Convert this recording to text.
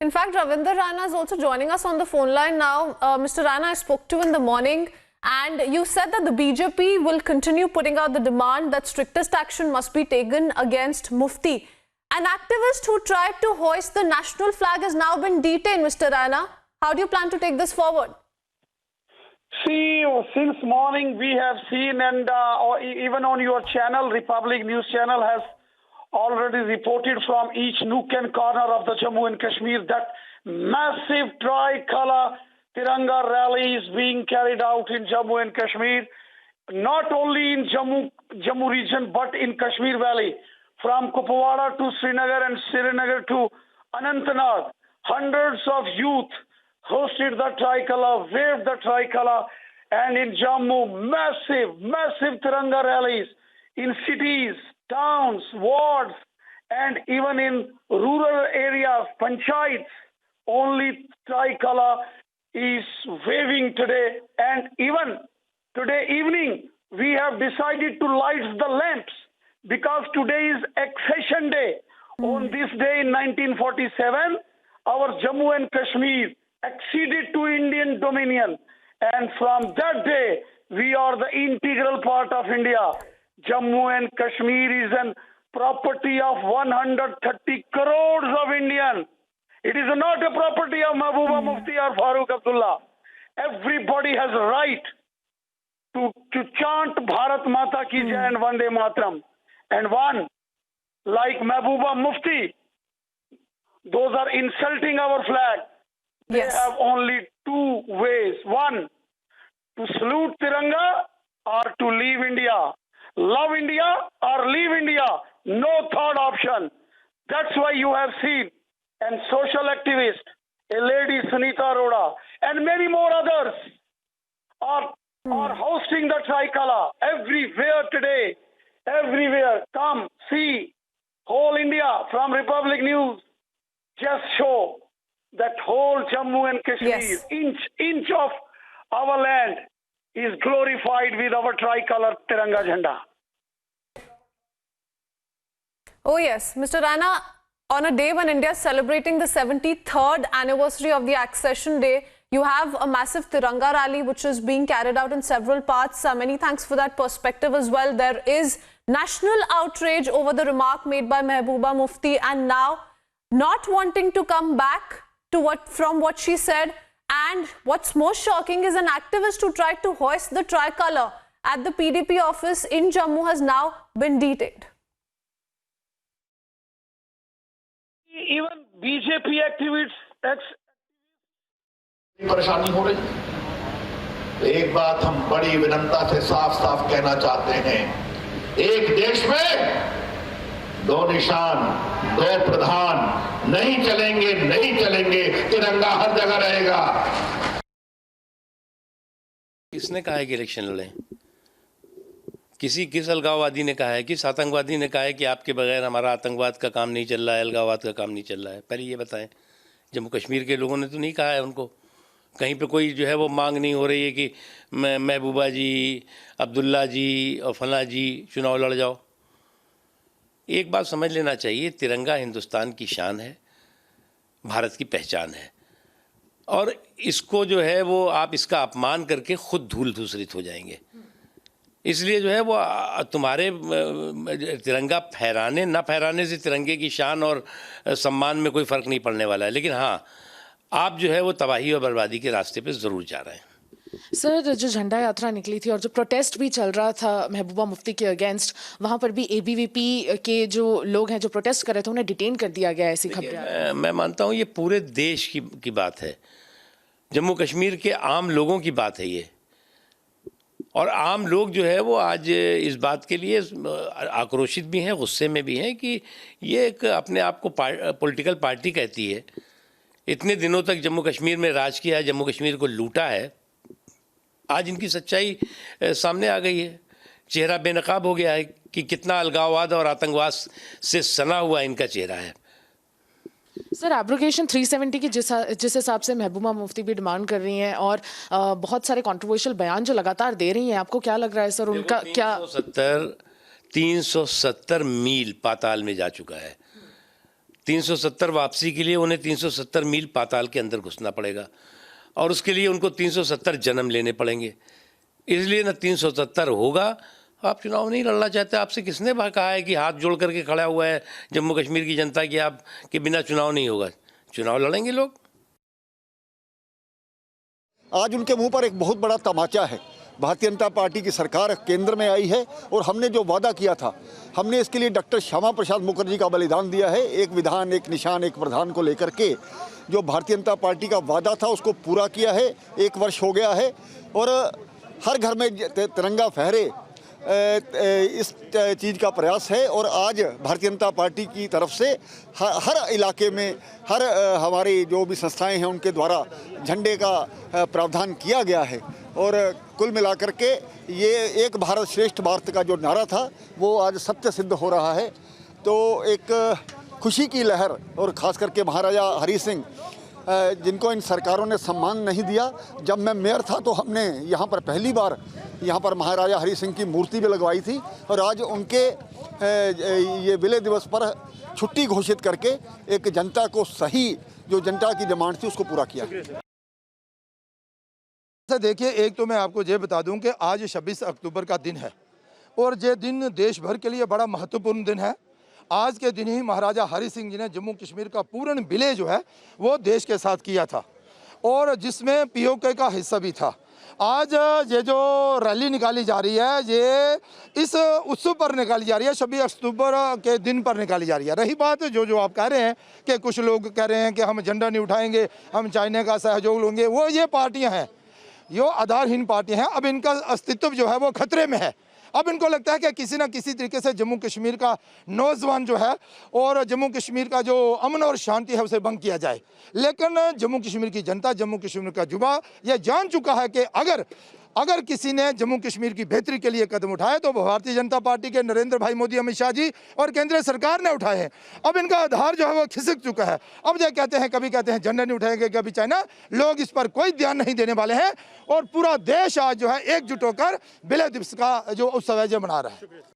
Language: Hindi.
In fact, Ravinder Rana is also joining us on the phone line now. Mr. Rana, I spoke to in the morning, and you said that the BJP will continue putting out the demand that strictest action must be taken against Mufti. An activist who tried to hoist the national flag has now been detained, Mr. Rana. How do you plan to take this forward? See, since morning we have seen, and even on your channel, Republic News channel has already reported from each nook and corner of the Jammu and Kashmir that massive tricolor Tiranga rally is being carried out in Jammu and Kashmir, not only in Jammu region but in Kashmir Valley, from Kupwara to Srinagar and Srinagar to Anantnag. Hundreds of youth hosted the tricolor, waved the tricolor, and in Jammu, massive Tiranga rallies in cities, towns, wards, and even in rural areas, panchayats. Only tricolor is waving today, and even today evening, we have decided to light the lamps because today is accession day. On this day in 1947, our Jammu and Kashmir acceded to Indian dominion, and from that day we are the integral part of India. Jammu and Kashmir is a property of 130 crores of Indian. It is not a property of Mahbooba Mufti or Farooq Abdullah. Everybody has a right to chant Bharat Mata Ki Jai and Vande Mataram. And one like Mahbooba Mufti, those are insulting our flag. They have only two ways. One, to salute Tiranga or to leave India. Love India or leave India. No third option. That's why you have seen and social activist, a lady Sunita Arora, and many more others are hosting the tricolor everywhere today. Everywhere. Come, see. Whole India from Republic News just show that whole Jammu and Kashmir, inch of our land is glorified with our tricolor Tiranga Jhanda. Oh yes, Mr. Rana, on a day when India is celebrating the 73rd anniversary of the accession day, you have a massive Tiranga rally which is being carried out in several parts. Many thanks for that perspective as well. There is national outrage over the remark made by Mahbooba Mufti, and now not wanting to come back to from what she said. And what's most shocking is an activist who tried to hoist the tricolor at the PDP office in Jammu has now been detained. Even BJP activists परेशानी हो रही। एक बात हम बड़ी विनम्रता से साफ कहना चाहते हैं, एक देश में दो निशान, दो प्रधान नहीं चलेंगे, तिरंगा हर जगह रहेगा। किसने कहा है कि इलेक्शन लड़ें? किस अलगाववादी ने कहा है, किस आतंकवादी ने कहा है कि आपके बगैर हमारा आतंकवाद का काम नहीं चल रहा है, अलगाववाद का काम नहीं चल रहा है? पहले ये बताएं। जम्मू कश्मीर के लोगों ने तो नहीं कहा है उनको। कहीं पे कोई जो है वो मांग नहीं हो रही है कि महबूबा जी, अब्दुल्ला जी और फला जी चुनाव लड़ जाओ। एक बात समझ लेना चाहिए, तिरंगा हिंदुस्तान की शान है, भारत की पहचान है, और इसको जो है वो आप इसका अपमान करके खुद धूल धूसरित हो जाएंगे। इसलिए जो है वो तुम्हारे तिरंगा फहराने ना फहराने से तिरंगे की शान और सम्मान में कोई फ़र्क नहीं पड़ने वाला है। लेकिन हाँ, आप जो है वो तबाही और बर्बादी के रास्ते पे ज़रूर जा रहे हैं। सर, जो झंडा यात्रा निकली थी और जो प्रोटेस्ट भी चल रहा था महबूबा मुफ्ती के अगेंस्ट, वहाँ पर भी ABVP के जो लोग हैं जो प्रोटेस्ट कर रहे थे उन्हें डिटेन कर दिया गया, ऐसी खबरें। मैं मानता हूँ ये पूरे देश की बात है, जम्मू कश्मीर के आम लोगों की बात है ये। और आम लोग जो है वो आज इस बात के लिए आक्रोशित भी हैं, गुस्से में भी हैं कि ये एक अपने आप को पॉलिटिकल पार्टी कहती है। इतने दिनों तक जम्मू कश्मीर में राज किया है, जम्मू कश्मीर को लूटा है, आज इनकी सच्चाई सामने आ गई है। चेहरा बेनकाब हो गया है कि कितना अलगाववाद और आतंकवाद से सना हुआ इनका चेहरा है। सर, एब्रोगेशन 370 की जिस हिसाब से महबूबा मुफ्ती भी डिमांड कर रही हैं और बहुत सारे कंट्रोवर्शियल बयान जो लगातार दे रही हैं, आपको क्या लग रहा है सर उनका क्या? 370 मील पाताल में जा चुका है। 370 वापसी के लिए उन्हें 370 मील पाताल के अंदर घुसना पड़ेगा और उसके लिए उनको 370 जन्म लेने पड़ेंगे। इसलिए न 370 होगा। आप चुनाव नहीं लड़ना चाहते, आपसे किसने कहा है कि हाथ जोड़ करके खड़ा हुआ है जम्मू कश्मीर की जनता की आप कि बिना चुनाव नहीं होगा? चुनाव लड़ेंगे लोग। आज उनके मुंह पर एक बहुत बड़ा तमाचा है। भारतीय जनता पार्टी की सरकार केंद्र में आई है और हमने जो वादा किया था, हमने इसके लिए डॉक्टर श्यामा प्रसाद मुखर्जी का बलिदान दिया है। एक विधान, एक निशान, एक प्रधान को लेकर के जो भारतीय जनता पार्टी का वादा था उसको पूरा किया है। 1 वर्ष हो गया है और हर घर में तिरंगा फहरे, इस चीज़ का प्रयास है। और आज भारतीय जनता पार्टी की तरफ से हर इलाके में हर हमारी जो भी संस्थाएं हैं उनके द्वारा झंडे का प्रावधान किया गया है। और कुल मिलाकर के ये एक भारत श्रेष्ठ भारत का जो नारा था वो आज सत्य सिद्ध हो रहा है। तो एक खुशी की लहर, और ख़ास करके महाराजा हरि सिंह जिनको इन सरकारों ने सम्मान नहीं दिया। जब मैं मेयर था तो हमने यहाँ पर पहली बार यहाँ पर महाराजा हरि सिंह की मूर्ति भी लगवाई थी और आज उनके ये विलय दिवस पर छुट्टी घोषित करके एक जनता को सही जो जनता की डिमांड थी उसको पूरा किया। देखिए, एक तो मैं आपको ये बता दूं कि आज 26 अक्टूबर का दिन है और ये दिन देश भर के लिए बड़ा महत्वपूर्ण दिन है। आज के दिन ही महाराजा हरि सिंह जी ने जम्मू कश्मीर का पूर्ण विलय जो है वो देश के साथ किया था और जिसमें पीओके का हिस्सा भी था। आज ये जो रैली निकाली जा रही है ये इस उत्सव पर निकाली जा रही है, 26 अक्टूबर के दिन पर निकाली जा रही है। रही बात जो आप कह रहे हैं कि कुछ लोग कह रहे हैं कि हम झंडा नहीं उठाएंगे, हम चाइना का सहयोग लेंगे, वो ये पार्टियाँ हैं, ये आधारहीन पार्टियाँ हैं। अब इनका अस्तित्व जो है वो खतरे में है। अब इनको लगता है कि किसी न किसी तरीके से जम्मू कश्मीर का नौजवान जो है और जम्मू कश्मीर का जो अमन और शांति है उसे भंग किया जाए। लेकिन जम्मू कश्मीर की जनता, जम्मू कश्मीर का युवा यह जान चुका है कि अगर किसी ने जम्मू कश्मीर की बेहतरी के लिए कदम उठाए तो भारतीय जनता पार्टी के नरेंद्र भाई मोदी, अमित शाह जी और केंद्र सरकार ने उठाए हैं। अब इनका आधार जो है वो खिसक चुका है। अब ये कहते हैं, कभी कहते हैं झंडा नहीं उठाएंगे, कभी चाइना। लोग इस पर कोई ध्यान नहीं देने वाले हैं और पूरा देश आज जो है एकजुट होकर विलय दिवस का जो उत्सव है ये मना रहा है।